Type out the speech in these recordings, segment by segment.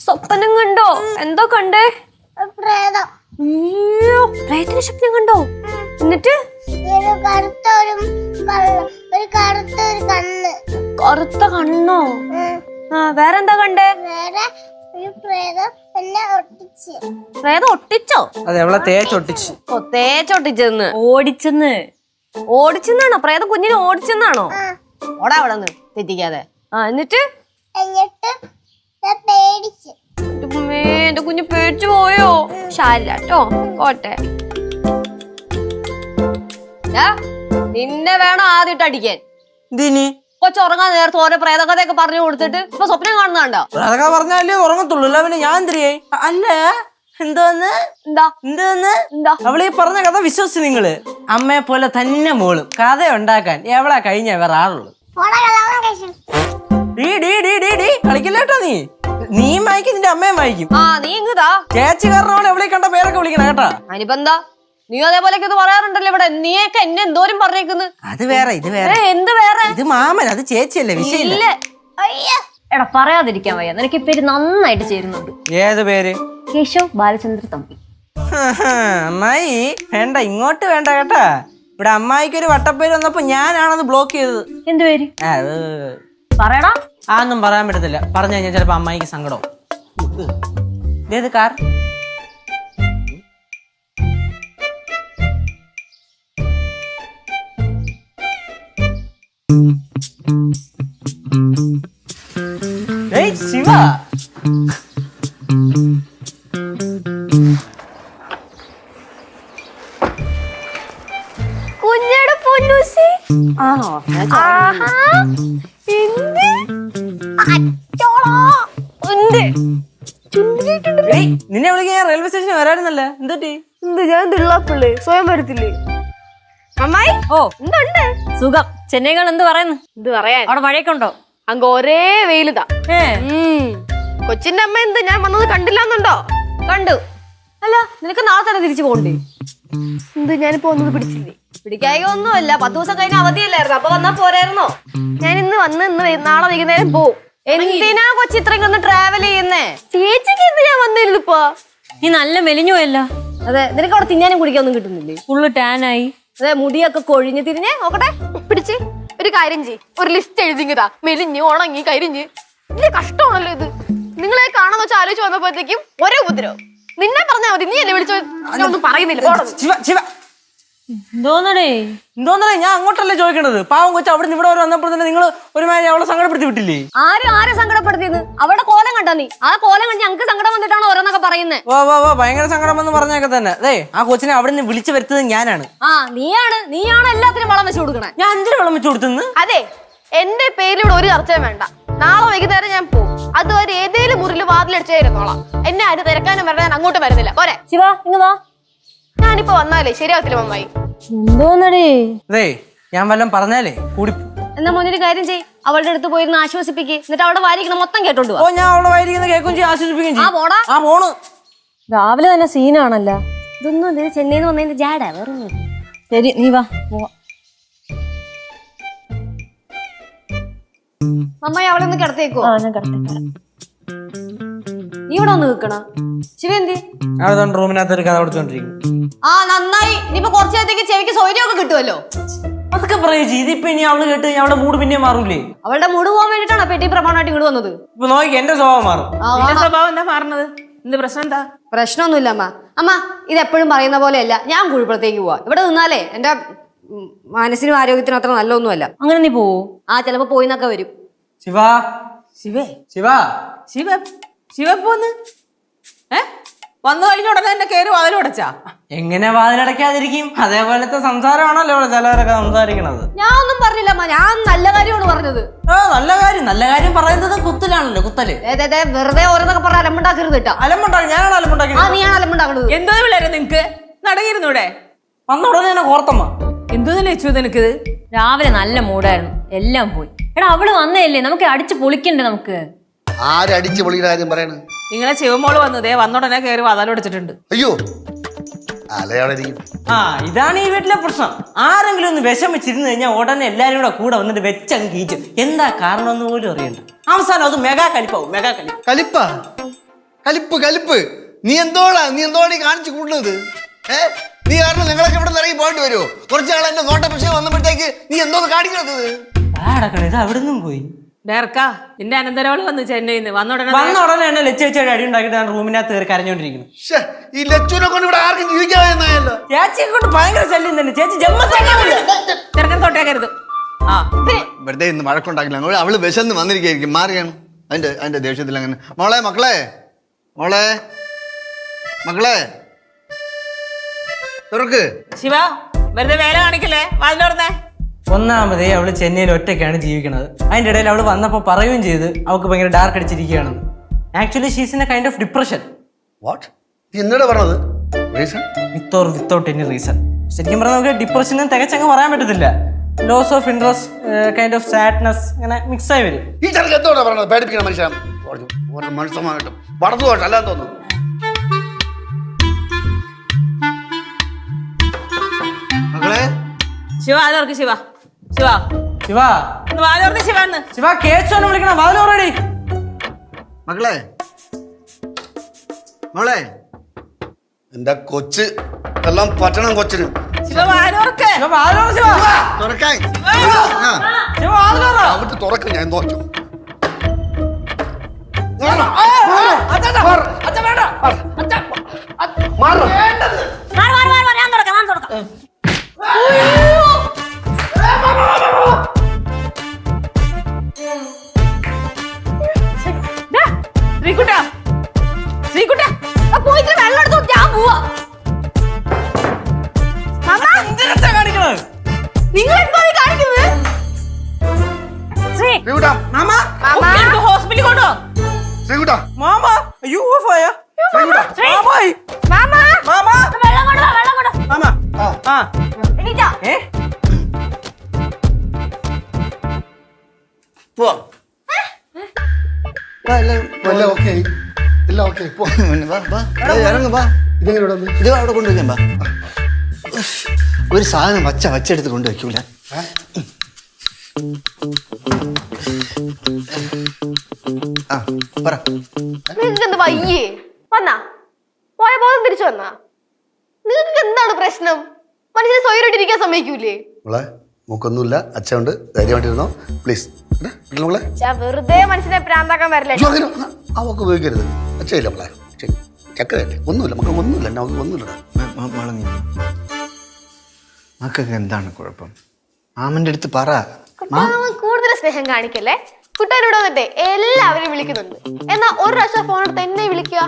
സ്വപ്നം കണ്ടോ? എന്തോ കണ്ടേ? പ്രേതത്തിന്റെ സ്വപ്നം കണ്ടോ? എന്നിട്ട് കറുത്ത കണ്ണോ? വേറെന്താ കണ്ടേ? പ്രേതം ഒട്ടിച്ചോ? അതെ, അവളെ തേച്ചൊട്ടിച്ച്. ഓ, തേച്ചൊട്ടിച്ചെന്ന്. ഓടിച്ചെന്നാണോ? പ്രേതം കുഞ്ഞിനെ ഓടിച്ചെന്നാണോ? ഓടാ അവിടെ നിന്ന് തെറ്റിക്കാതെ. എന്നിട്ട് എന്റെ കുഞ്ഞ് പേടിച്ചു പോയോ? ശാരിട്ടോ കോട്ടെ. നിന്നെ വേണം ആദ്യം അടിക്കാൻ. കൊച്ചുറങ്ങാൻ നേരത്തെ ഓരോ പ്രേതകഥയൊക്കെ പറഞ്ഞു കൊടുത്തിട്ട് ഇപ്പൊ സ്വപ്നം കാണുന്നുണ്ടോ? അതൊക്കെ പറഞ്ഞാലേ ഉറങ്ങത്തുള്ളൂ. പിന്നെ ഞാൻ എന്തിരിയേ? അല്ല, അവളീ പറഞ്ഞ കഥ വിശ്വസിച്ച് നിങ്ങള്? അമ്മയെ പോലെ തന്നെ മോളും കഥ ഉണ്ടാക്കാൻ എവളാ കഴിഞ്ഞ വേറെ ആളുള്ളു. കളിക്കില്ലേട്ടോ നീ വായിക്കും, നിന്റെ അമ്മയും വായിക്കും. ചേച്ചി കാരണമാണ് എവളെ കണ്ട പേരൊക്കെ വിളിക്കണം കേട്ടാ. അതിനിപ്പെന്താ? നീ അതേപോലെയൊക്കെ ഇത് പറയാറുണ്ടല്ലോ ഇവിടെ. നീയൊക്കെ എന്നെ എന്തോരം പറഞ്ഞേക്കുന്നു. അത് വേറെ, ഇത് വേറെ. എന്ത് വേറെ? ഇത് മാമൻ, അത് ചേച്ചിയല്ലേ, വിഷയമില്ല. എടാ പറയാതിരിക്കാൻ വയ്യ, നിനക്ക് പേര് നന്നായിട്ട് ചേരുന്നുണ്ട്. ഏത് പേര്? കേശവ് ബാലചന്ദ്ര തമ്പി. അമ്മായി വേണ്ട, ഇങ്ങോട്ട് വേണ്ട കേട്ടാ. ഇവിടെ അമ്മായിക്ക് ഒരു വട്ടപ്പേര് വന്നപ്പോ ഞാനാണത് ബ്ലോക്ക് ചെയ്തത്. എന്ത് പേര്? പറയടാ. ഒന്നും പറയാൻ പറ്റത്തില്ല. പറഞ്ഞു കഴിഞ്ഞാൽ ചിലപ്പോ അമ്മായിക്ക് സങ്കടം. ഇതേത് കാർ? ശിവ, കുഞ്ഞയുടെ പൊന്നൂസി. നിന്നെ വിളിക്കാൻ ഞാൻ റെയിൽവേ സ്റ്റേഷനിൽ വരായിരുന്നല്ല. എന്തൊട്ടി? ഞാൻ പിള്ളേ സ്വയം വരത്തില്ലേ? അമ്മായി. ഓ, എന്തുണ്ട്? സുഖം. ചെന്നൈകൾ എന്ത് പറയുന്നു? എന്ത് പറയാൻ? അവിടെ മഴയൊക്കെ ഉണ്ടോ? അങ്ങ് ഒരേ വെയിലുതാ. കൊച്ചിന്റെ അമ്മ എന്ത് ഞാൻ വന്നത് കണ്ടില്ലാന്നുണ്ടോ? കണ്ടു. അല്ല, നിനക്ക് നാളെ തന്നെ തിരിച്ചു പോകണ്ടേ? എന്ത് ഞാനിപ്പോ ഒന്നും പിടിച്ചില്ലേ? പിടിക്കായ ഒന്നുമല്ല, 10 ദിവസം കഴിഞ്ഞ അവധിയല്ലായിരുന്നു. അപ്പൊ വന്നാ പോരായിരുന്നോ? ഞാൻ ഇന്ന് നാളെ വൈകുന്നേരം പോവും. എന്തിനാ കൊച്ചി ഇത്രയും ഒന്ന് ട്രാവൽ ചെയ്യുന്നേ? ചേച്ചിക്ക് എന്ത് ഞാൻ വന്നിരുന്നു ഇപ്പൊ? നീ നല്ല മെലിഞ്ഞുവല്ല. അതെ, നിനക്ക് അവിടെ തിന്നാനും കുടിക്കാനൊന്നും കിട്ടുന്നില്ലേ? ഫുള്ള് ടാനായി. അതെ, മുടിയൊക്കെ കൊഴിഞ്ഞ് തിരിഞ്ഞേ നോക്കട്ടെ. പിടിച്ച് ഒരു കാര്യം ചെയ്യ്, ഒരു ലിസ്റ്റ് എഴുതിങ്ങതാ. മെലിഞ്ഞ് ഉണങ്ങി കരിഞ്ഞ്. വലിയ കഷ്ടമാണല്ലോ ഇത്. നിങ്ങളെ കാണാന്ന് വെച്ചാൽ ആലോചിച്ച് വന്നപ്പോഴത്തേക്കും ഒരേ ഉപദ്രവം. നിന്നെ പറഞ്ഞാൽ മതി, നീ അല്ലേ വിളിച്ചോ? ഒന്നും പറയുന്നില്ല. എന്തോന്നേ? ഞാൻ അങ്ങോട്ടല്ലേ ചോദിക്കണത്. പാവം കൊച്ചു അവിടെ നിന്ന് ഇവിടെ വന്നപ്പോൾ തന്നെ നിങ്ങൾ ഒരുമാതിരി അവളെ സങ്കടപ്പെടുത്തി വിട്ടില്ലേ? ആരെ സങ്കടപ്പെടുത്തിയെന്ന്? അവിടെ കോലം കണ്ടാ നീ? ആ കോലം കണ്ട് ഞങ്ങൾക്ക് സങ്കടം വന്നിട്ടാണ് ഓരോന്നൊക്കെ പറയുന്നത്. ഓ ഭയങ്കര സങ്കടം വന്ന് പറഞ്ഞൊക്കെ തന്നെ. അതെ, ആ കൊച്ചിനെ അവിടെ നിന്ന് വിളിച്ചു വരുത്തത് ഞാനാണ്. നീയാണ് എല്ലാത്തിനും വളം വെച്ച് കൊടുക്കണേ. ഞാൻ എന്തിനു വളം വെച്ച് കൊടുത്തെന്ന്? അതെ, എന്റെ പേരിലൂടെ ഒരു ചർച്ചയും വേണ്ട. നാളെ വൈകുന്നേരം ഞാൻ പോകും. അതുവരെ ഏതേലും മുറിയിൽ വാതിലടിച്ചായിരുന്നോളാം. എന്നെ ആര് തിരക്കാനും വരണം, ഞാൻ അങ്ങോട്ട് വരുന്നില്ല. പോരെ ശിവ, ഇങ്ങ് വാ. ഞാനിപ്പോ വന്നാലേ ശരിയാവത്തില്ല മമ്മായി. എന്തോന്നടേ? അതെ, ഞാൻ വല്ലതും പറഞ്ഞാലേ കൂടി. എന്നാ മോനൊരു കാര്യം ചെയ്യ്, അവളുടെ അടുത്ത് പോയിരുന്ന് ആശ്വസിപ്പിക്ക്. എന്നിട്ട് അവിടെ വായിരിക്കണം മൊത്തം കേട്ടോണ്ട്. ഓ, ഞാൻ അവളെ വായിരിക്കുന്ന കേൾക്കും ചെയ്യും, ആശ്വസിപ്പിക്കുകയും ചെയ്യും. ആ പോണ്. രാവിലെ തന്നെ സീനാണല്ലോ. ഇതൊന്നും ചെന്നൈന്ന് വന്നതിന്റെ ജാടാ, വേറൊന്നും. ശരി, നീ വാ. അമ്മായി അവളെ ഒന്ന് കിടത്തേക്കോ? ഞാൻ കിടത്തേക്കാം. നീ ഇവിടെ ഒന്ന് നിൽക്കണ ശിവന്തി? റൂമിനകത്ത് ഒരു കഥ കൊടുത്തോണ്ടിരിക്കും. നന്നായി. ഇനിയിപ്പോ കുറച്ചു നേരത്തേക്ക് ചെവിക്ക് സൗകര്യമൊക്കെ കിട്ടുമല്ലോ. അതൊക്കെ പറയേച്ചി. ഇതിപ്പോ ഇനി അവള് കേട്ട് അവളുടെ മൂഡ് പിന്നെ മാറൂലേ? അവളുടെ മൂഡ് പോകാൻ വേണ്ടിട്ടാണ് പെട്ടി പ്രമാണമായിട്ട് ഇങ്ങോട്ട് വന്നത്. ഇപ്പൊ നോക്കി എന്റെ സ്വഭാവം മാറും. സ്വഭാവം എന്താ മാറുന്നത്? എന്ത് പ്രശ്നം? എന്താ പ്രശ്നമൊന്നുമില്ല അമ്മ. ഇത് എപ്പോഴും പറയുന്ന പോലെയല്ല. ഞാൻ കുഴിപ്പുറത്തേക്ക് പോവാ. ഇവിടെ നിന്നാലേ എന്റെ മനസ്സിനും ആരോഗ്യത്തിനും അത്ര നല്ലൊന്നുമല്ല. അങ്ങനെ നീ പോവോ? ചിലപ്പോ പോയിന്നൊക്കെ വരും. ശിവ പോന്ന് വന്നു കഴിഞ്ഞ ഉടനെ തന്നെ കയറി വാതിലടച്ചാ? എങ്ങനെ വാതിലടയ്ക്കാതിരിക്കും? അതേപോലത്തെ സംസാരമാണല്ലോ ഇവിടെ ചിലവരൊക്കെ സംസാരിക്കണത്. ഞാൻ ഒന്നും പറഞ്ഞില്ല അമ്മ, ഞാൻ നല്ല കാര്യമാണ് പറഞ്ഞത്. നല്ല കാര്യം പറയുന്നത് കുത്തലാണല്ലോ, കുത്തല്. വെറുതെ ഓരോന്നൊക്കെ പറഞ്ഞ അലമ്പുണ്ടാക്കരുത് കേട്ടോ. അലമ്പുണ്ടാക്കി? ഞാനാണ് അലമ്പുണ്ടാക്കി. നീയാണ് അലമ്പുണ്ടാക്കണത്. എന്തോ പിള്ളേരെ നിങ്ങക്ക് നടങ്ങിരുന്നൂടെ? വന്ന ഉടനെ തന്നെ കോർത്തമ്മ എന്തോന്നല്ലേ വെച്ചു നിനക്കിത്? രാവിലെ നല്ല മൂടായിരുന്നു, എല്ലാം പോയി. എടാ അവള് വന്നതല്ലേ, നമുക്ക് അടിച്ചു പൊളിക്കണ്ടേ? നമുക്ക് ആരടിച്ച് പൊളിയുടെ കാര്യം പറയണ? നിങ്ങളെ ശിവമോള് വന്നതേ വന്നുടനെ കയറി വാതാലടച്ചിട്ടുണ്ട്. അയ്യോ, ആ ഇതാണ് ഈ വീട്ടിലെ പ്രശ്നം. ആരെങ്കിലും ഒന്ന് വിഷമിച്ചിരുന്ന് കഴിഞ്ഞാൽ ഉടനെ എല്ലാരും കൂടെ വന്നിട്ട് വെച്ചങ്ങ് കീച്ചു. എന്താ കാരണം എന്ന് പോലും അറിയണ്ട. അവസാനം അത് മെഗാ കലിപ്പാവും. മെഗാ കലിപ്പ്. നീ എന്തോടാ കാണിച്ചു കൂടുന്നത്? നീ കാരണം ഞങ്ങളൊക്കെ ഇവിടെ ഇറങ്ങി പോയിട്ട് വരുമോ? കുറച്ച് നാൾ എന്റെ നോട്ട പ്രശ്നം വന്നപ്പോഴത്തേക്ക് നീ എന്തോന്ന് കാണിക്കണത്? ഇത് അവിടെ നിന്നും പോയി. ഡേർക്കാ നിന്റെ അനന്തരവള് വന്ന് ചെന്നൈന്ന് വന്ന ഉടനെ എന്നെ ലച്ചേച്ചയുടെ അടി ഉണ്ടാക്കിയിട്ട് ഞാൻ റൂമിനകത്ത് കയറി കരഞ്ഞോണ്ടിരിക്കുന്നു. ഈ ലച്ചുനെ കൊണ്ട് ഇവിടെ ആർക്കും ജീവിക്കാമെന്നായല്ലോ. ചേച്ചിയെ കൊണ്ട് ഭയങ്കര ശല്യം തന്നെ. ചേച്ചി ചെറുക്കൻ തൊട്ടേക്കരുത്. ആ വെറുതെ ഇന്ന് വഴക്കുണ്ടാക്കില്ല. അവള് വിശന്ന് വന്നിരിക്കും. മാറിയാണ് അതിന്റെ ദേഷ്യത്തിൽ അങ്ങനെ. മക്കളെ തുറക്ക്. ശിവ വെറുതെ വേല കാണിക്കല്ലേ, വാതിലോർന്നേ. ഒന്നാമതേ അവള് ചെന്നൈയിൽ ഒറ്റയ്ക്കാണ് ജീവിക്കുന്നത്. അതിന്റെ ഇടയിൽ അവള് വന്നപ്പോ പറയുകയും ചെയ്ത് അവൾക്ക് ഭയങ്കര ഡാർക്ക് അടിച്ചിരിക്കുകയാണെന്ന്. Actually she's in a kind of depression. With or without any reason. ശരിക്കും പറഞ്ഞാൽ നമുക്ക് ഡിപ്രഷനും തികച്ചങ്ങ് പറയാൻ പറ്റത്തില്ല. Loss of interest, kind of sadness, ഇങ്ങനെ മിക്സ് ആയി വരും. ഈ ചെറുക്ക് എന്തോടാ പറഞ്ഞത്? പേടിപ്പിക്കണം മനുഷ്യൻ. മനസ്സമായിട്ടും വളർന്നു പോട്ടെ, അല്ലാന്ന് തോന്നുന്നു. മക്കളെ ശിവ വാലോർക്ക്. ശിവ വാലോർക്ക്. ശിവ കേച്ചോന്ന് വിളിക്കണം. വാലോറടി. മകളെ എന്റെ കൊച്ച് എല്ലാം പറ്റണം കൊച്ചിന്. ശിവ വാലോർക്ക്. തുറക്കാൻ അവിടെ തുറക്കും. ഞാൻ നോക്കും. ഹോസ്പിറ്റലിൽ കൊണ്ടോ? ഇത് അവിടെ കൊണ്ടുവയ്ക്കാൻ പാ. ഒരു സാധനം വച്ചെടുത്ത് കൊണ്ടുവയ്ക്കൂല. നിങ്ങൾക്ക് വയ്യേ വന്നാ പോയ ബോധം തിരിച്ചു വന്നാ? നിങ്ങൾക്ക് എന്താണ് പ്രശ്നം? മനുഷ്യനെ സ്വയമായിട്ടിരിക്കാൻ സമ്മതിക്കൂലേ? മൂക്കൊന്നുമില്ല, അച്ഛനുണ്ട്, ധൈര്യമായിട്ടിരുന്നോ പ്ലീസ്. വെറുതെ മനുഷ്യനെ പ്രാന്താക്കാൻ വരില്ലേ? അവക്ക് ഉപയോഗിക്കരുത്. അച്ഛയില്ല മോളെ, ചക്കരല്ലേ, ഒന്നുമില്ല മക്കൾ, ഒന്നുമില്ല, ഒന്നുമില്ല. മക്കൾക്ക് എന്താണ് കുഴപ്പം? മാമന്റെ അടുത്ത് പറ. കൂടുതൽ സ്നേഹം കാണിക്കല്ലേ. കുട്ടനോട് വന്നിട്ടേ എല്ലാവരും വിളിക്കുന്നുണ്ട്. എന്നാ ഒരു പ്രാവശ്യം ഫോൺ എടുത്ത് എന്നെ വിളിക്കുക.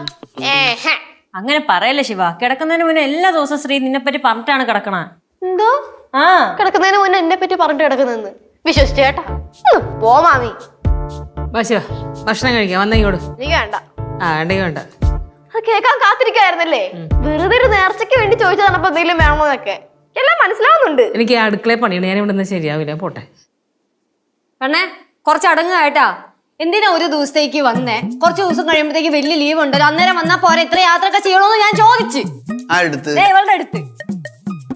അങ്ങനെ പറയല്ലേ ശിവ. കിടക്കുന്നതിന് മുന്നേ എല്ലാ ദിവസവും ശ്രീ നിന്നെ പറ്റി പറഞ്ഞിട്ടാണ് കിടക്കണ. എന്തോ കിടക്കുന്നതിന് മുന്നേ എന്നെ പറ്റി പറഞ്ഞിട്ട് കിടക്കുന്നെന്ന് വിശ്വസിച്ചേട്ടാ? പോ മാമി. ശിവ ഭക്ഷണം കഴിക്കാം. വന്നെങ്കോട്. എനിക്ക് വേണ്ട. വേണ്ട. അത് കേൾക്കാൻ കാത്തിരിക്കായിരുന്നല്ലേ? വെറുതെ ഒരു നേർച്ചയ്ക്ക് വേണ്ടി ചോദിച്ചതാണ്. അപ്പൊ എന്തെങ്കിലും വേണമോന്നൊക്കെ എല്ലാം മനസ്സിലാവുന്നുണ്ട്. എനിക്ക് അടുക്കളയിൽ പണിയാണ്. ഞാൻ ഇവിടെ നിന്ന് ശരിയാവില്ല. പോട്ടെ പെണ്ണേ, കുറച്ച് അടങ്ങായിട്ടാ. എന്തിനാ ഒരു ദിവസത്തേക്ക് വന്നേ? കുറച്ച് ദിവസം കഴിയുമ്പോഴത്തേക്ക് വലിയ ലീവ് ഉണ്ടല്ലോ, അന്നേരം വന്നാ പോരെ. ഇത്ര യാത്രയൊക്കെ ചെയ്യണോന്ന് ഞാൻ ചോദിച്ചു. ഇവളുടെ അടുത്ത്.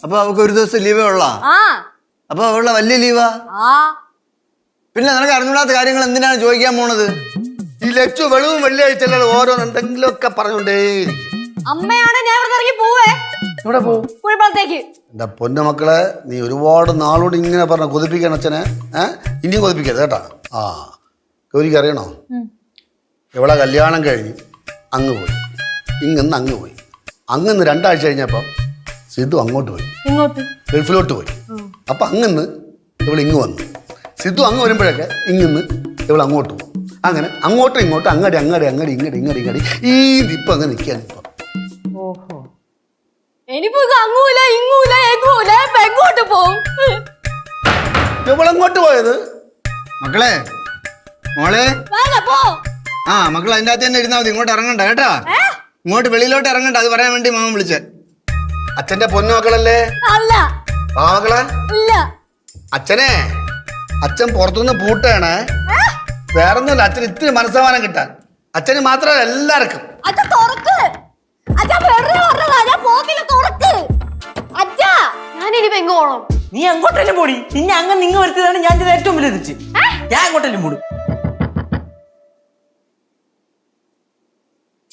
അപ്പൊ അവൾക്ക് ഒരു ദിവസം ലീവേ ഉള്ള? അപ്പൊ അവളുടെ വലിയ ലീവാ? പിന്നെ നിനക്ക് അറിഞ്ഞൂടാത്ത കാര്യങ്ങൾ എന്തിനാണ് ചോദിക്കാൻ പോണത്? ഈ ലച്ചു വെളിവും വെള്ളിയാഴ്ച ഓരോന്ന് എന്തെങ്കിലും ഒക്കെ പറഞ്ഞോണ്ടേയിരിക്കും. അമ്മയാണ് ഞാൻ ഇവിടെ ഇറങ്ങി പോവേ. കുഴിപ്പളത്തേക്ക്. എന്റെ പൊന്നു മക്കളെ, നീ ഒരുപാട് നാളോട് ഇങ്ങനെ പറഞ്ഞ കൊതിപ്പിക്കണം അച്ഛനെ. ഇനിയും കൊതിപ്പിക്കരുത് കേട്ടാ. ഗൗരിക്ക് അറിയണോ, എവിടെ കല്യാണം കഴിഞ്ഞ് അങ്ങ് പോയി, ഇങ്ങന്ന് അങ്ങ് പോയി. അങ്ങന്ന് 2 ആഴ്ച കഴിഞ്ഞപ്പം സിദ്ധു അങ്ങോട്ട് പോയി, ഗൾഫിലോട്ട് പോയി. അപ്പൊ അങ്ങന്ന് ഇവൾ ഇങ്ങ് വന്നു. സിദ്ധു അങ്ങ് വരുമ്പോഴൊക്കെ ഇങ്ങന്ന് ഇവൾ അങ്ങോട്ട് പോകും. അങ്ങനെ അങ്ങോട്ടും ഇങ്ങോട്ടും അങ്ങടി ഇങ്ങടി ഈ ഇപ്പൊ അങ്ങ് നിൽക്കാൻ. ഓഹോ, ഇനിയിപ്പോ അങ്ങൂല ഇങ്ങൂല എങ്ങൂല എങ്ങോട്ട് പോവും? ഇവളെങ്ങോട്ട് പോയത്? മക്കളെ, മോളെ, മക്കൾ അതിൻ്റെ അകത്ത് തന്നെ ഇരുന്നാ മതി. ഇങ്ങോട്ട് ഇറങ്ങണ്ട കേട്ടാ. ഇങ്ങോട്ട് വെളിയിലോട്ട് ഇറങ്ങണ്ട. അത് പറയാൻ വേണ്ടി മാമൻ വിളിച്ചേ. അച്ഛന്റെ പൊന്നു മക്കളല്ലേ? അല്ല. മക്കളെ ഇല്ല. അച്ഛനെ, അച്ഛൻ പുറത്തുനിന്ന് പൂട്ടാണ്. വേറൊന്നുമില്ല, അച്ഛൻ ഇത്തിരി മനസ്സമാനം കിട്ടാൻ. അച്ഛന് മാത്രമല്ല എല്ലാവർക്കും. ഞാനിനിപ്പോ എങ്ങ് പോണം? നീ അങ്ങോട്ടെല്ലാം പോടി. നിന്നെ അങ്ങ് നിങ്ങ വരുത്തിയതാണ് ഞാൻ ചെയ്ത ഏറ്റവും വലിയ തെറ്റ്. ഞാൻ അങ്ങോട്ടെല്ലാം പോടും.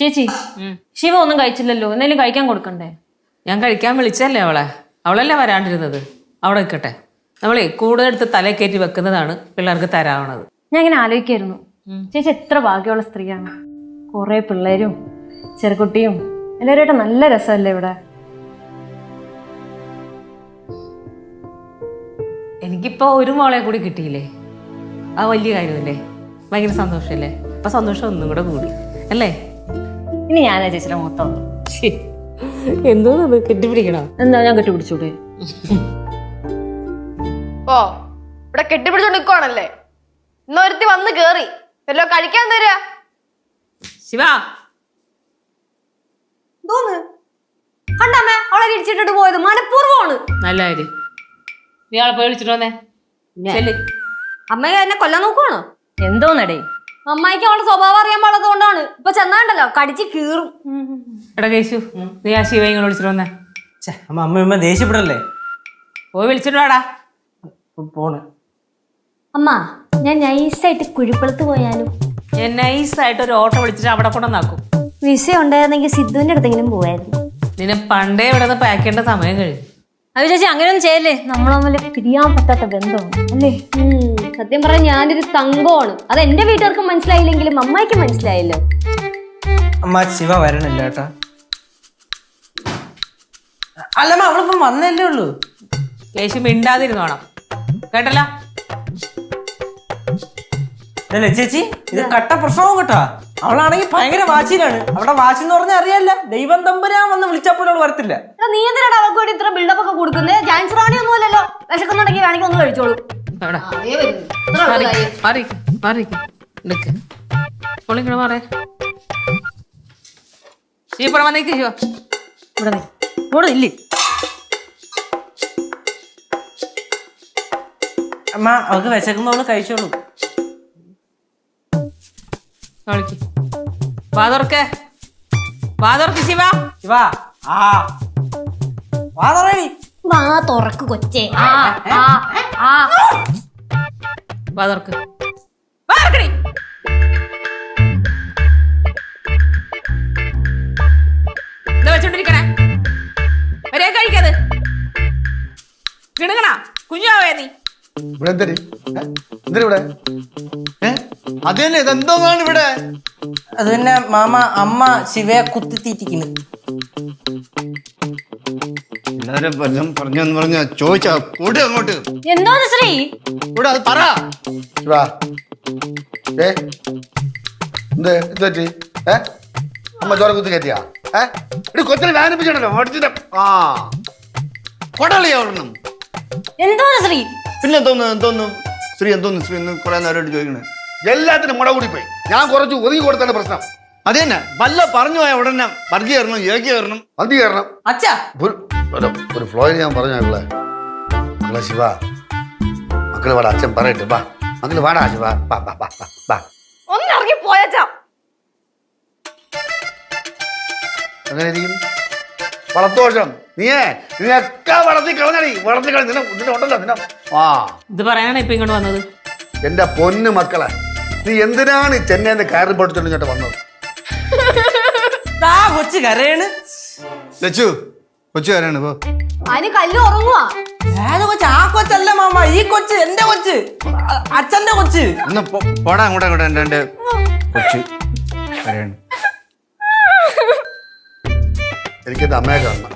ചേച്ചി, ശിവ ഒന്നും കഴിച്ചില്ലല്ലോ, എന്തെങ്കിലും കഴിക്കാൻ കൊടുക്കണ്ടേ? ഞാൻ കഴിക്കാൻ വിളിച്ചല്ലേ അവളല്ലേ വരാണ്ടിരുന്നത്. അവിടെ നിൽക്കട്ടെ. നമ്മളെ കൂടുതലെടുത്ത് തലേ കയറ്റി വെക്കുന്നതാണ് പിള്ളേർക്ക് തരാവണത്. ഞാൻ ഇങ്ങനെ ആലോചിക്കായിരുന്നു, ചേച്ചി എത്ര ഭാഗ്യമുള്ള സ്ത്രീയാണ്. കുറെ പിള്ളേരും ചെറുകുട്ടിയും എല്ലാവരുമായിട്ട് നല്ല രസമല്ലേ ഇവിടെ. എനിക്കിപ്പോ ഒരു മോളെ കൂടി കിട്ടിയില്ലേ, ആ വലിയ കാര്യമല്ലേ, ഭയങ്കര സന്തോഷമല്ലേ. അപ്പൊ സന്തോഷം ഒന്നും കൂടെ കൂടി അല്ലേ. ഇനി ഞാനാ ചേച്ചിയുടെ മൊത്തം. എന്തോ കെട്ടിപ്പിടിക്കണോ? എന്താ ഞാൻ കെട്ടിപ്പിടിച്ചൂടെ? ഓ, ഇവിടെ കെട്ടിപ്പിടിച്ചോണ്ട് നിക്കുവാണല്ലേ? ഇന്നൊരുത്തി വന്ന് കേറി വല്ലോ കഴിക്കാൻ തരാ. ശിവ കണ്ടമ്മേ അവളെ ഇടിച്ചിട്ടിട്ട് പോയത് മനഃപൂർവ്വമാണ്. നല്ല കാര്യം. നീ ആളെ പോയി വിളിച്ചിട്ട് വന്നേ. ചെല്ല്. അമ്മയെ എന്നെ കൊല്ലാൻ നോക്കുവാണോ? എന്തോന്നടേ? അമ്മായിക്ക് അവളുടെ സ്വഭാവം അറിയാൻ പാടാത്തത് കൊണ്ടാണ്. ഇപ്പൊ ചെന്നാണ്ടല്ലോ കടിച്ച് കീറും. എടാ കേശു, നീ ആ ശിവ ഇങ്ങനെ വിളിച്ചിട്ട് വന്നേ. അമ്മ ദേഷ്യപ്പെടല്ലേ? പോയി വിളിച്ചിട്ട് വാടാ. പോണ്. അമ്മ ഞാൻ നൈസായിട്ട് കുഴിപ്പളത്ത് പോയാലും. ഞാൻ നൈസായിട്ട് ഒരു ഓട്ടോ വിളിച്ചിട്ട് അവിടെ കൊണ്ടുവന്നാക്കും. വിസ ഉണ്ടായിരുന്നെങ്കിൽ സിദ്ധുവിന്റെ അടുത്തെങ്കിലും പോവായിരുന്നു. നിന്നെ പണ്ടേ ഇവിടെ നിന്ന് പാക്ക് ചെയ്യേണ്ട സമയം കഴിഞ്ഞു. അത് ചേച്ചി അങ്ങനെയൊന്നും ചെയ്യല്ലേ, നമ്മൾ തമ്മിൽ പിരിയാൻ പറ്റാത്ത ബന്ധമാണ് അല്ലേ? സത്യം പറഞ്ഞാൽ ഞാനൊരു തങ്കമാണ്. അത് എന്റെ വീട്ടുകാർക്ക് മനസ്സിലായില്ലെങ്കിലും അമ്മായിക്ക് മനസ്സിലായല്ലോ. അമ്മ ശിവ വരണില്ല കേട്ടാ. അല്ലമ്മ അവളിപ്പം വന്നല്ലേ ഉള്ളൂ. കേശു മിണ്ടാതിരുന്നോണം കേട്ടല്ല. അല്ലേ ചേച്ചി, ഇത് കട്ട പ്രശ്നവും കേട്ടാ. അവളാണെങ്കിൽ ഭയങ്കര വാശിയിലാണ്. അവിടെ വാശി എന്ന് പറഞ്ഞാൽ അറിയാല്ല, ദൈവം തമ്പുരാൻ വന്ന് വിളിച്ചപ്പോൾ അവൾ വരത്തില്ല. നീ എന്തിനാണ് അവൾക്ക് വേണ്ടി ഇത്ര ബിൽഡപ്പ് ഒക്കെ കൊടുക്കുന്നത്? ജാൻസ് റാണി ഒന്നുമല്ലല്ലോ. വിശക്കുന്നുണ്ടെങ്കിൽ വേണമെങ്കിൽ ഒന്ന് കഴിച്ചോളൂ. ഇവിടെ ഇല്ലേ? അമ്മ അവൾക്ക് വിശക്കുമ്പോ അവള് കഴിച്ചോളൂ. ശിവ ശിവ വാ തുറക്ക് കൊച്ചേ. വാതർക്ക്. എന്താ വെച്ചോണ്ടിരിക്കണേ? ഒരേ കഴിക്കാത് കിണുകണ കുഞ്ഞാവേ നീ. ഇവിടെ എന്തിന് ഇവിടെ? അത് തന്നെ, ഇതെന്തോന്നാണ് ഇവിടെ? അത് പിന്നെ മാമ, അമ്മ ശിവയെ കുത്തിത്തീറ്റിക്കുന്നു. എല്ലാരും വല്ലതും പറഞ്ഞെന്ന് പറഞ്ഞ ചോദിച്ചാ കൂടെ അങ്ങോട്ട് എന്തോന്ന് ശ്രീ? ഇവിടെ അത് പറ. അമ്മ ചോര കുത്തി കയറ്റിയാ? കൊച്ചിനെ വേദനിപ്പിച്ചോ ഓടിച്ചിട്ട്. കൊടളിയാ ഒരെണ്ണം. എന്തോന്ന് ശ്രീ? പിന്നെ എന്തോന്ന് ശ്രീ എന്ന് കുറെ നേരമായിട്ട് ചോദിക്കണേ. എല്ലാത്തിനും മുട കൂടി പോയി. ഞാൻ കുറച്ച് ഒതുങ്ങി കൊടുത്താണ് പ്രശ്നം. അത് തന്നെ, വല്ല പറഞ്ഞു പോയ ഉടനെ വർഗീ കയറണം, ഏകി കയറണം, മന്തി കയറണം. അച്ഛാ ഒരു ഫ്ലോയിൽ ഞാൻ പറഞ്ഞു മക്കളെ ശിവ, മക്കള് വാടാ, അച്ഛൻ പറയട്ടെ. വാ മക്കള് വാടാ ശിവ, ഒന്ന് ഇറങ്ങി പോയച്ചാ. അങ്ങനെ ഇരിക്കും വളർത്തോഷം. നീയൊക്കെ വളർത്തി കളഞ്ഞടി, വളർത്തി കളഞ്ഞ നിന്നെ ഉണ്ടല്ലോ നിന്നെ. ഇത് പറയാനാണ് ഇപ്പൊ ഇങ്ങോട്ട് വന്നത്. എന്റെ പൊന്നു മക്കളെ, നീ എന്തിനാണ് ഈ ചെന്നൈന്ന് കയറി പൊടിച്ചോണ്ട് ഇങ്ങോട്ട് വന്നത്? കൊച്ചു കരയാണ്. ലച്ചു കൊച്ചു കരയാണ്. പോ. അതിന് കല്ല് ഉറങ്ങുവാ. ഏത് കൊച്ച്? ആ കൊച്ചല്ല മാമ, ഈ കൊച്ച് എന്റെ കൊച്ച്, അച്ഛന്റെ കൊച്ച്. ഒന്ന് പോടാ അങ്ങോട്ടെ. എന്റെ കൊച്ചു കരയാണ്. എനിക്കെന്റെ അമ്മയെ കാണണം.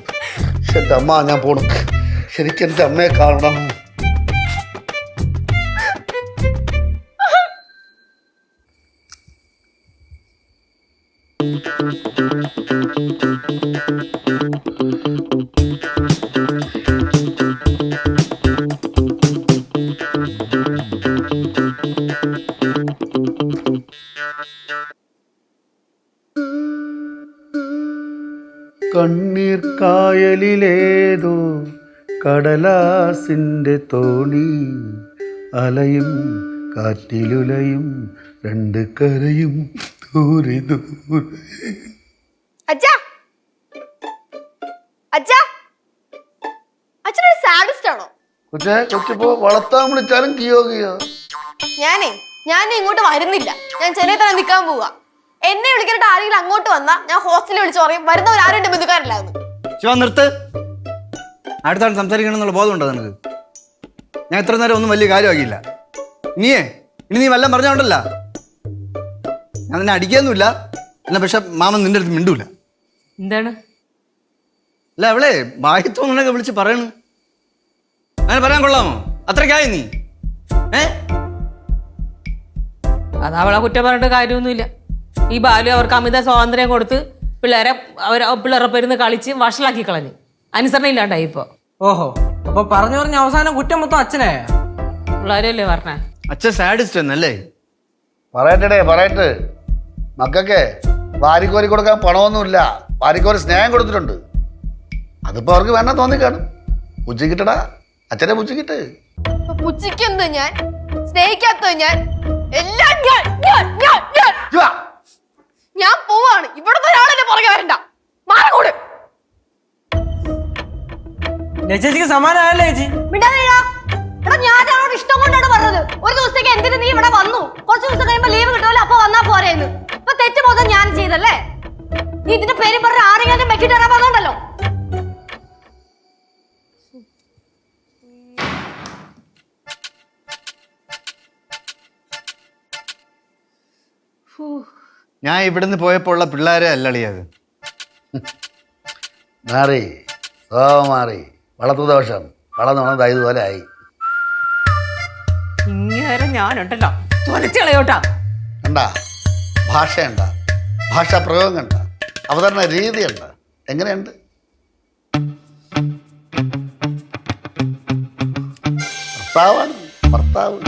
എന്റെ അമ്മ, ഞാൻ പോണം. എനിക്കെന്റെ അമ്മയെ കാണണം. കണ്ണീർ കായലിലേതോ കടലാസിൻ്റെ തോണി, അലയും കാറ്റിലുലയും രണ്ട് കരയും ദൂരെ ദൂരെ. അച്ഛാ, അച്ഛനൊരു കൊച്ചേ കൊച്ചിപ്പോ വളർത്താൻ വിളിച്ചാലും കിയോ കിയോ. ഞാനും ഇങ്ങോട്ട് വരുന്നില്ല. ഞാൻ ചെന്നൈ തന്നെ നിൽക്കാൻ പോവാ. എന്നെ വിളിക്കാനായിട്ട് ആരെങ്കിലും അങ്ങോട്ട് വന്നാ ഞാൻ ഹോസ്റ്റലിൽ വിളിച്ചു പറയും വരുന്നവരാരും എന്റെ ബന്ധുക്കാരില്ലാന്ന്. ശിവ നിർത്ത്. അടുത്താണ് സംസാരിക്കണം എന്നുള്ള ബോധമുണ്ടോ നിനക്ക്? ഞാൻ ഇത്ര നേരം ഒന്നും വലിയ കാര്യമാക്കിയില്ല. ഇനി നീ വല്ലതും പറഞ്ഞോണ്ടല്ല. ഞാൻ നിന്നെ അടിക്കാന്നുമില്ല. അല്ല, പക്ഷെ മാമൻ നിന്റെ അടുത്ത് മിണ്ടൂല. എന്താണ്? അല്ല, അവളെ ബാഹ്യത്വങ്ങളൊക്കെ വിളിച്ച് പറയണു. അങ്ങനെ പറയാൻ കൊള്ളാമോ? അത്രയ്ക്കായി നീ അത് അവളെ കുറ്റം പറഞ്ഞിട്ട് കാര്യമൊന്നുമില്ല. ഈ ബാലു അവർക്ക് അമിത സ്വാതന്ത്ര്യം കൊടുത്ത് പിള്ളേരെ പേരുന്ന് കളിച്ച് വഷളാക്കി കളഞ്ഞു. അനുസരണ ഇല്ലാണ്ടായി ഇപ്പൊ. ഓഹോ, അപ്പൊ പറഞ്ഞു പറഞ്ഞ അവസാനം കുറ്റം മൊത്തം അച്ഛനായ? പിള്ളേരല്ലേ പറഞ്ഞേ? അച്ഛൻ സാഡിസ്റ്റ് എന്നല്ലേ? പറയട്ടെ മക്കൾക്ക് വാരിക്കോരി കൊടുക്കാൻ പണമൊന്നുമില്ല. വാരിക്കോരി സ്നേഹം കൊടുത്തിട്ടുണ്ട്. അതിപ്പോ അവർക്ക് വേണ്ട തോന്നിക്കാണും. പുച്ഛിക്കിട്ടടാ, അച്ഛനെ പുച്ഛിക്കിട്ട്. പുച്ഛിക്കുന്നത് ഞാൻ, സ്നേഹിക്കാത്തത് ഞാൻ, എല്ലാം ഞാൻ പോവാണ്. ഇവിടുന്ന് ഒരാളെന്നെ പുറകെ വരണ്ട. മാറങ്ങോട്. ചേച്ചിക്ക് സമാനമല്ലേ ചേച്ചി? ഞാനോട് ഇഷ്ടം കൊണ്ടാണ് പറഞ്ഞത്. ഒരു ദിവസത്തേക്ക് എന്തിനു നീ ഇവിടെ വന്നു? കുറച്ച് ദിവസം കഴിയുമ്പോ ലീവ് കിട്ടുമല്ലോ, അപ്പൊ വന്നാ പോരേന്ന്. ഇപ്പൊ തെറ്റ് മൊത്തം ഞാൻ ചെയ്തല്ലേ? നീ ഇതിന്റെ പേര് പറഞ്ഞ ആരെങ്കിലും മെക്കിട്ട് ഇറങ്ങാൻ വന്നോണ്ടല്ലോ. ഞാൻ ഇവിടുന്ന് പോയപ്പോൾ ഉള്ള പിള്ളേരെ അല്ലളിയത്. മാറി മാറി വളർത്തു ദോഷം വളർന്നു ഇതുപോലെ ആയി. ഇങ്ങനെ ഞാനുണ്ടല്ലോ തൊലച്ചളയോട്ടാ. കണ്ടാ ഭാഷയുണ്ട, ഭാഷാ പ്രയോഗം കണ്ട, അവതരണ രീതിയുണ്ട്. എങ്ങനെയുണ്ട്? ഭർത്താവാണ് ഭർത്താവ്.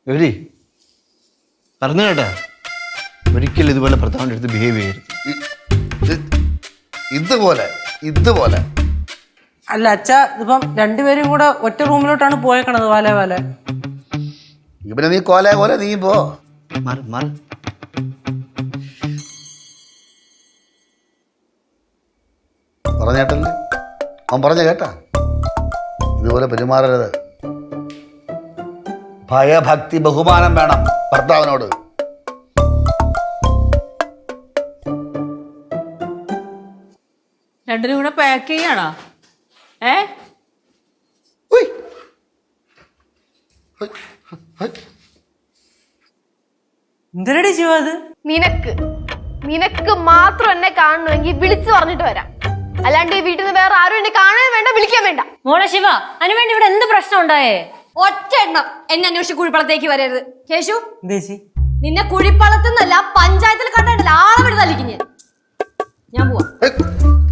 ഗൗരി പറഞ്ഞു കേട്ടാ, ഒരിക്കലും ഇതുപോലെ ഭർത്താവിൻ്റെ അടുത്ത് ബിഹേവ് ചെയ്യരുത്. ഇതുപോലെ അല്ല അച്ഛ, ഇപ്പം രണ്ടുപേരും കൂടെ ഒറ്റ റൂമിലോട്ടാണ് പോയേക്കണത്. വാല ഇവനെ നീ കോല നീ പോ. മാറ്. പറഞ്ഞേട്ടല്ലേ അവൻ പറഞ്ഞ കേട്ടാ? ഇതുപോലെ പെരുമാറരുത്. ഭയഭക്തി ബഹുമാനം വേണം ഭർത്താവിനോട്. രണ്ടിനും കൂടെ പാക്ക് ചെയ്യാണോ? എന്തിനടി ശിവ അത്? നിനക്ക് മാത്രം എന്നെ കാണണമെങ്കിൽ വിളിച്ചു പറഞ്ഞിട്ട് വരാം. അല്ലാണ്ട് ഈ വീട്ടിൽ നിന്ന് വേറെ ആരും എന്നെ കാണാൻ വേണ്ട, വിളിക്കാൻ വേണ്ട. മോളെ ശിവ, അതിനുവേണ്ടി ഇവിടെ എന്ത് പ്രശ്നം ഉണ്ടായേ? ഒറ്റ എണ്ണം എന്നെ അന്വേഷിച്ച് കുഴിപ്പളത്തേക്ക് വരരുത്. കേശു, ദേശി നിന്നെ കുഴിപ്പളത്തുനിന്നല്ല പഞ്ചായത്തിൽ കണ്ടില്ല ആളെ വിട് തല്ലിക്ക്. ഞാൻ പോവാ.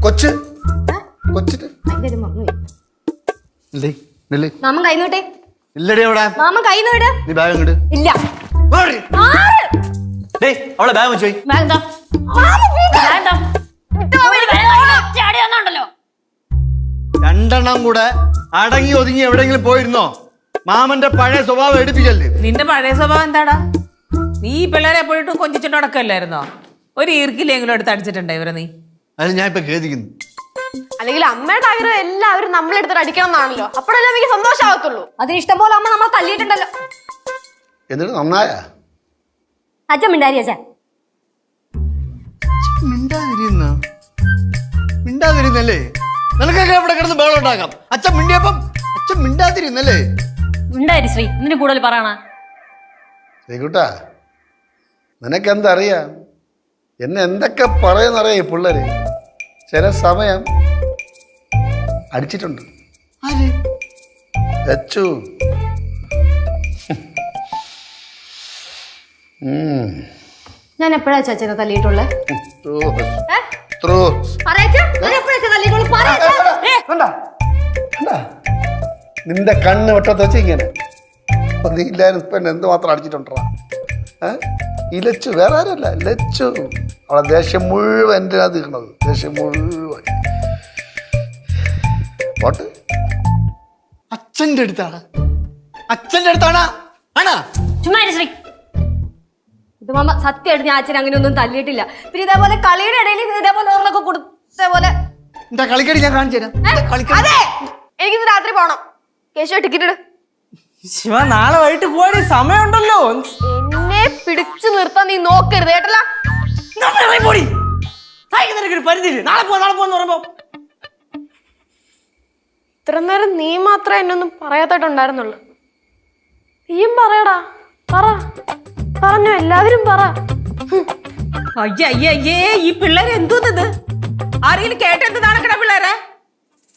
കൊച്ചിന് മാമൻ കൈ നീട്ടെ. ഇല്ലടി അവിടെ. മാമൻ കൈ നീട്. നീ ബാഗ് ഇങ്ങട്. ഇല്ല. അവളെ ബാഗ് വെച്ചോയി. രണ്ടെണ്ണം കൂടെ അടങ്ങി ഒതുങ്ങി എവിടെയെങ്കിലും പോയിരുന്നോ? മാമന്റെ പഴയ സ്വഭാവം എടുപ്പിക്കല്ലേ. നിന്റെ പഴയ സ്വഭാവം എന്താടാ? നീ പിള്ളേരെ എപ്പോഴും കൊഞ്ചിച്ചിട്ട് നടക്കല്ലായിരുന്നോ? ഒരു ഈർക്കിലെങ്കിലും എടുത്ത് അടിച്ചിട്ടുണ്ടോ ഇവരെ നീ? അതിന് ഞാൻ ഇപ്പൊ ഖേദിക്കുന്നു. അല്ലെങ്കിൽ അമ്മയുടെ ആഗ്രഹം എല്ലാവരും നമ്മളെടുത്തിട്ട് അടിക്കണം എന്നാണല്ലോ. അപ്പോഴല്ലേ എനിക്ക് സന്തോഷമാകത്തുള്ളൂ. അതിന് ഇഷ്ടം പോലെ അമ്മ നമ്മളെ തല്ലിയിട്ടുണ്ടല്ലോ. എന്നിട്ട് നന്നായ അച്ഛൻ മിണ്ടാരി. അച്ഛൻ മിണ്ടാതിരുന്നല്ലേ? നിനക്കൊക്കെ ഇവിടെ കിടന്ന് ബഹളം ഉണ്ടാക്കാം. അച്ഛൻ മിണ്ടിയപ്പം അച്ഛൻ മിണ്ടാതിരുന്നല്ലേ? ഉണ്ടായി ശ്രീ, ഇതിന് കൂടുതൽ പറയണ. ശ്രീകുട്ടാ, നിനക്കെന്തറിയാം? എന്നെ എന്തൊക്കെ പറയുന്നറിയാം ഈ പിള്ളേര്. ചില സമയം അടിച്ചിട്ടുണ്ട്. വെച്ചു ഞാൻ എപ്പോഴാ ചാച്ചനെ തല്ലിയിട്ടുള്ളേ? നിന്റെ കണ്ണ് വെട്ടത്ത് വെച്ച് ഇങ്ങനെ നീ ഇല്ലായിരുന്നു ഇപ്പൊ എന്നെ എന്തുമാത്രം അടിച്ചിട്ടുണ്ടാ? ഇലച്ചു, വേറെ ആരല്ല, ലച്ചു. അവളെ ദേഷ്യം മുഴുവൻ എൻ്റെ തീർന്നത്. ദേഷ്യം മുഴുവൻ പോട്ട് അച്ഛൻ്റെ അടുത്താണ്. അച്ഛൻ്റെ അടുത്താണ്. ആണാ ചുമ്മാ ശ്രീ, ഇത് ഇത് മാമ സത്യമായിട്ട് ഞാൻ അച്ഛൻ അങ്ങനെ ഒന്നും തല്ലിയിട്ടില്ല. പിന്നെ ഇതേപോലെ കളിയുടെ ഇടയിൽ ഇതേപോലെ ഓർമ്മൊക്കെ കൊടുത്തപോലെ എന്താ കളിക്കടി ഞാൻ കാണിച്ചു തരാം. അതെ എനിക്കിന്ന് രാത്രി പോണം. കേശവ ടിക്കറ്റ് ഇട്. ശിവ നാളെ വൈകിട്ട് പോവാടി, സമയമുണ്ടല്ലോ. എന്നെ പിടിച്ചു നിർത്താൻ നീ നോക്കരുത് കേട്ടല്ലോ. നാളെ പോന്ന് പറയുമ്പോ ഇത്ര നേരം നീ മാത്രമേ എന്നൊന്നും പറയാത്തായിട്ടുണ്ടായിരുന്നുള്ളു. നീയും പറയടാ, പറ. പറഞ്ഞു എല്ലാവരും പറ. അയ്യേ ഈ പിള്ളേര് എന്തോന്നത്? ആരെങ്കിലും കേട്ടെന്ത് നടക്കണ പിള്ളേരെ?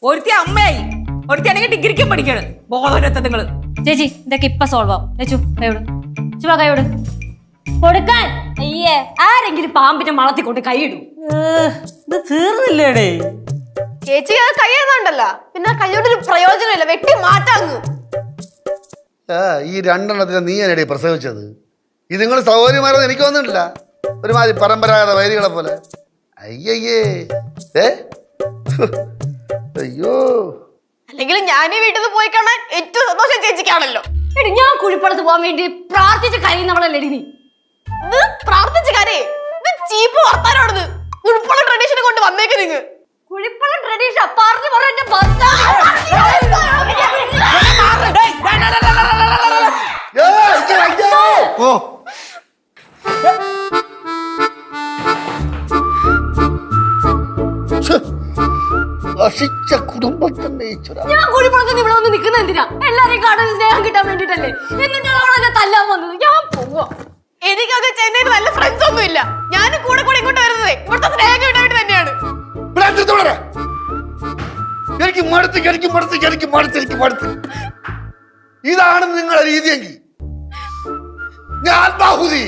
ഒരുത്തി അമ്മയായി, ഒരുത്തി ആണെങ്കിൽ ഡിഗ്രിക്കും പഠിക്കാണ്. ബോധമില്ലാത്ത നിങ്ങള്. ചേച്ചി ഇതൊക്കെ ഇപ്പൊ സോൾവ് ആവും. ലച്ചു കൈയോട്, ശിവ കൈയോട് കൊടുക്കാൻ. അയ്യേ ആരെങ്കിലും പാമ്പിന്റെ മളത്തിൽ കൊണ്ട് കൈയിടും. ഇത് തീർന്നില്ലേടേ? ചേച്ചി അത് കൈയ്യുന്നുണ്ടല്ലോ, പിന്നെ കൈയോടൊരു പ്രയോജനമില്ല, വെട്ടി മാറ്റാങ്ങ്. ഈ രണ്ടെണ്ണത്തിന് നീ എന്നടി പ്രസവിച്ചത്? ഇത് നിങ്ങൾ സൗകര്യമാരെന്ന് എനിക്ക് തോന്നുന്നില്ല. ഒരുമാതിരി പരമ്പരാഗത വൈരികളെ പോലെ. അയ്യയ്യേ അയ്യോ. അല്ലെങ്കിൽ ഞാൻ ഈ വീട്ടിൽ നിന്ന് പോയി കാണാൻ ഏറ്റവും സന്തോഷം ചേച്ചിക്കാണല്ലോ. എടി ഞാൻ കുഴിപ്പടത്ത് പോകാൻ വേണ്ടി പ്രാർത്ഥിച്ച് കഴിയുന്നവളല്ലേ നീ? ഇത് പ്രാർത്ഥിച്ച കാര്യം, ഇത് ചീപ്പ് വർത്താനോടത്. ഉൾപ്പുള്ള ട്രഡീഷനെ കൊണ്ട് വന്നേക്ക് നിങ്ങൾ. കുഴിപ്പളം ട്രഡീഷൻ പറഞ്ഞു പറഞ്ഞ എന്റെ ഭർത്താവ്. ഓ നശിച്ച കുടുംബത്തിന്റെ ഞാൻ കുഴിപ്പളത്ത് ഇവിടെ വന്ന് നിൽക്കുന്ന എന്തിനാ? എല്ലാരെയും കാണാൻ സ്നേഹം കിട്ടാൻ വേണ്ടിട്ടല്ലേ? എന്നിട്ടാണ് അവളെ തല്ലാൻ വന്നത്. ഞാൻ പോവാ. എനിക്കൊക്കെ ചെന്നൈയിൽ നല്ല ഫ്രണ്ട്സ് ഒന്നും ഇല്ല. ഞാൻ കൂടെ കൂടെ ഇങ്ങോട്ട് വരുന്നത് ഇവിടുത്തെ സ്നേഹം കിട്ടാൻ വേണ്ടി തന്നെയാണ്. എനിക്ക് മടുത്ത്. ഇതാണ് നിങ്ങളുടെ രീതിയെങ്കിൽ ഞാൻ ആത്മാഹുതി